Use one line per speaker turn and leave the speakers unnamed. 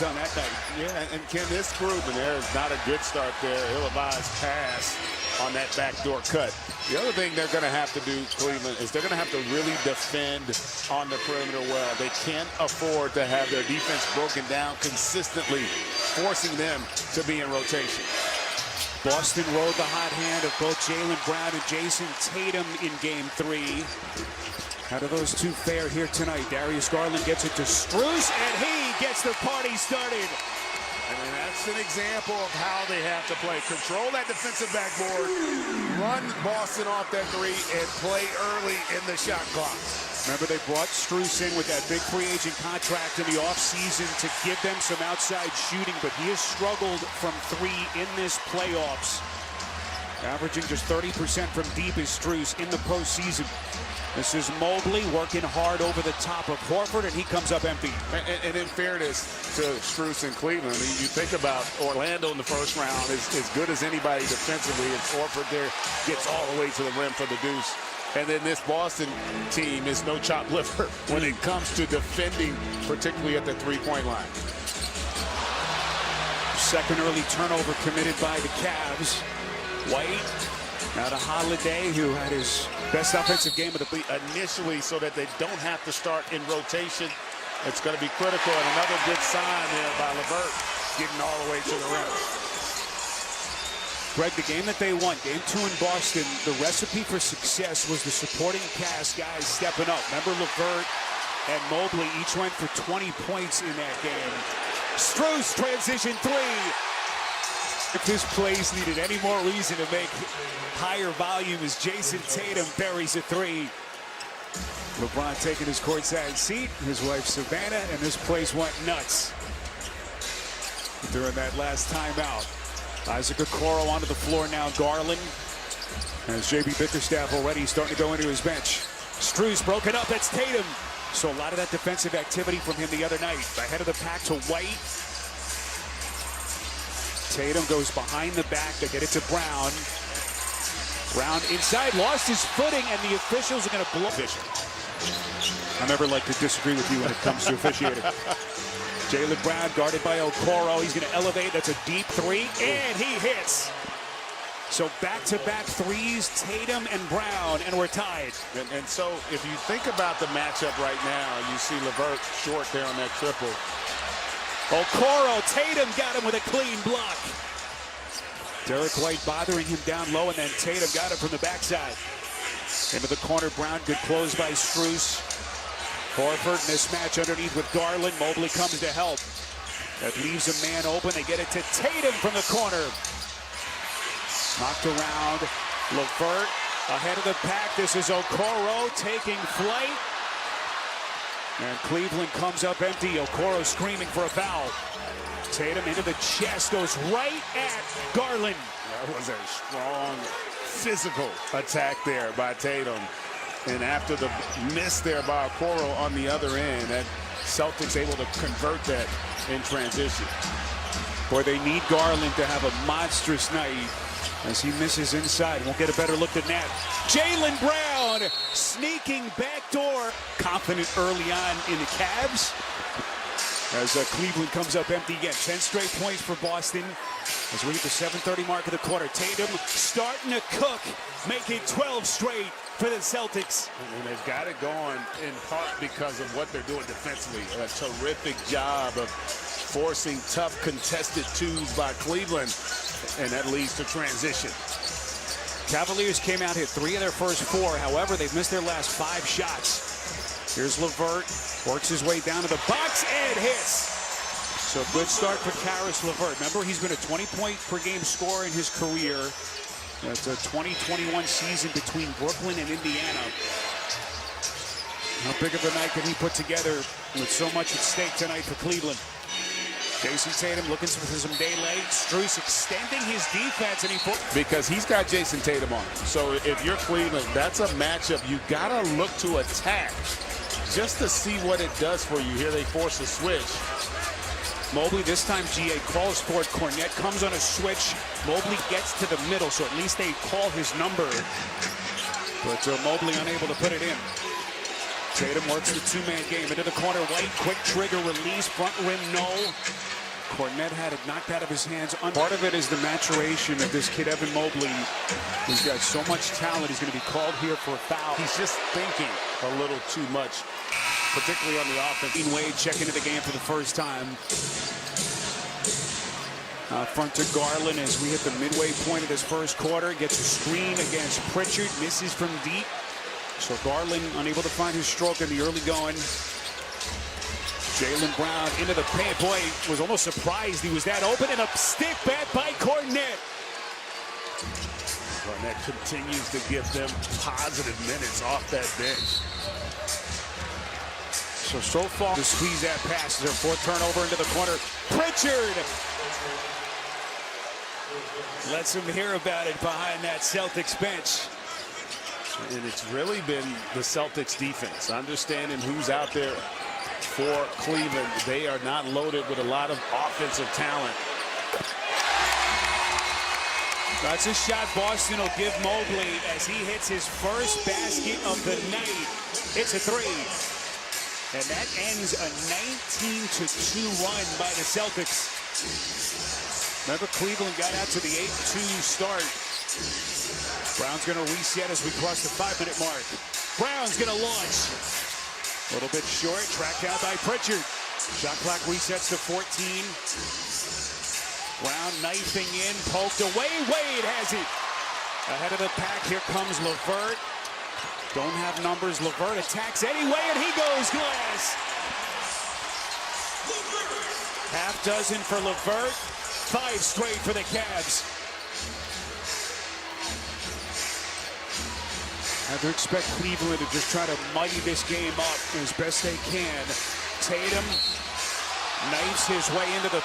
points on that night.
Yeah, and Ken, this group, and there is not a good start there. Ill-advised pass on that backdoor cut. The other thing they're going to have to do, Cleveland, is they're going to have to really defend on the perimeter well. They can't afford to have their defense broken down consistently, forcing them to be in rotation.
Boston rode the hot hand of both Jaylen Brown and Jason Tatum in Game 3. How do those two fare here tonight? Darius Garland gets it to Strus, and he gets the party started.
I mean, that's an example of how they have to play. Control that defensive backboard, run Boston off that three, and play early in the shot clock.
Remember, they brought Strus in with that big free agent contract in the offseason to give them some outside shooting, but he has struggled from three in this playoffs. Averaging just 30% from deep is Strus in the postseason. This is Mobley working hard over the top of Horford, and he comes up empty.
And in fairness to Strus and Cleveland, I mean, you think about Orlando in the first round, as good as anybody defensively, and Horford there gets all the way to the rim for the deuce. And then this Boston team is no chop liver when it comes to defending, particularly at the three-point line.
Second early turnover committed by the Cavs. White, now to Holiday, who had his best offensive game of the week
initially, so that they don't have to start in rotation. It's going to be critical, and another good sign there by LeVert, getting all the way to the rim.
Greg, the game that they won, Game 2 in Boston, the recipe for success was the supporting cast guys stepping up. Remember, LeVert and Mobley each went for 20 points in that game. Strus transition three. If his plays needed any more reason to make higher volume as Jason Tatum buries a three. LeBron taking his courtside seat, his wife Savannah, and this place went nuts during that last timeout. Isaac Okoro onto the floor now. Garland, as J.B. Bickerstaff already starting to go into his bench. Strus broken up. That's Tatum. So a lot of that defensive activity from him the other night. Ahead of the pack to White. Tatum goes behind the back. They get it to Brown. Brown inside, lost his footing, and the officials are going to blow. I never like to disagree with you when it comes to officiating. Jaylen Brown guarded by Okoro. He's going to elevate. That's a deep three, and he hits. So back-to-back threes, Tatum and Brown, and we're tied.
And so if you think about the matchup right now, you see LeVert short there on that triple.
Okoro, Tatum got him with a clean block. Derek White bothering him down low, and then Tatum got it from the backside. Into the corner, Brown, good close by Strus. Horford, mismatch underneath with Garland. Mobley comes to help. That leaves a man open. They get it to Tatum from the corner. Knocked around. LeVert ahead of the pack. This is Okoro taking flight. And Cleveland comes up empty. Okoro screaming for a foul. Tatum into the chest, goes right at Garland.
That was a strong physical attack there by Tatum. And after the miss there by Okoro on the other end, that Celtics able to convert that in transition.
Boy, they need Garland to have a monstrous night as he misses inside. Won't get a better look than that. Jaylen Brown sneaking backdoor. Confident early on in the Cavs as Cleveland comes up empty again. 10 straight points for Boston as we hit the 7:30 mark of the quarter. Tatum starting to cook, making 12 straight for the Celtics.
And they've got it going in part because of what they're doing defensively. A terrific job of forcing tough contested twos by Cleveland, and that leads to transition.
Cavaliers came out, hit 3 of their first 4. However, they've missed their last 5 shots. Here's LeVert, works his way down to the box and hits. So good start for Caris LeVert. Remember, he's been a 20-point-per-game scorer in his career. That's a 2021 season between Brooklyn and Indiana. How big of a night can he put together with so much at stake tonight for Cleveland? Jason Tatum looking for some daylight. Strus extending his defense, and
because he's got Jason Tatum on. So if you're Cleveland, that's a matchup you gotta look to attack just to see what it does for you. Here they force a switch.
Mobley this time, GA calls for it. Cornette comes on a switch. Mobley gets to the middle, so at least they call his number. But Mobley unable to put it in. Tatum works the two-man game into the corner. White, quick trigger release, front rim, no. Cornette had it knocked out of his hands. Part of it is the maturation of this kid, Evan Mobley. He's got so much talent. He's going to be called here for a foul.
He's just thinking a little too much, particularly on the offense.
Wade checking into the game for the first time. Front to Garland as we hit the midway point of this first quarter. Gets a screen against Pritchard. Misses from deep. So Garland unable to find his stroke in the early going. Jaylen Brown into the paint. Boy, was almost surprised he was that open. And a stick back by Cornette.
Cornette continues to give them positive minutes off that bench.
So far, to squeeze that pass. Their fourth turnover into the corner. Pritchard lets him hear about it behind that Celtics bench.
And it's really been the Celtics defense, understanding who's out there for Cleveland. They are not loaded with a lot of offensive talent.
That's a shot Boston will give Mobley as he hits his first basket of the night. It's a three. And that ends a 19-2 run by the Celtics. Remember, Cleveland got out to the 8-2 start. Brown's going to reset as we cross the 5-minute mark. Brown's going to launch. A little bit short, tracked out by Pritchard. Shot clock resets to 14. Brown knifing in, poked away. Wade has it. Ahead of the pack, here comes LeVert. Don't have numbers. LeVert attacks anyway, and he goes glass. Half dozen for LeVert. 5 straight for the Cavs. I have to expect Cleveland to just try to muddy this game up as best they can. Tatum knifes his way into the